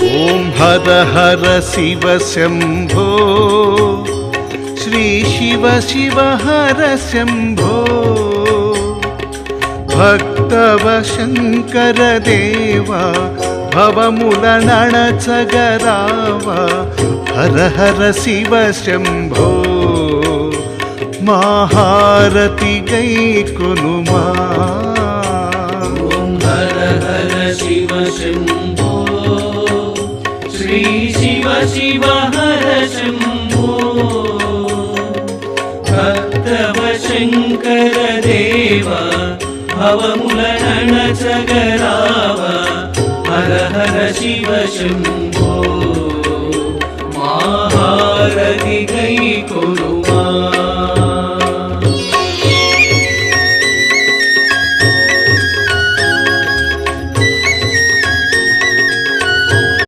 ॐ हर हर शिव शम्भो श्री शिव शिव हर शम्भो भक्तव शङ्कर देवा भवमुलनणचगरावा हर हर शिव शम्भो महारति गैकोनुमा ॐ हर हर शिव शम्भो श्री शिव शिव हर शम्भो भक्तव शङ्कर देवा भवमुलनणचगरावा हर हर शिव शम्भो महारति गैकोनुमा।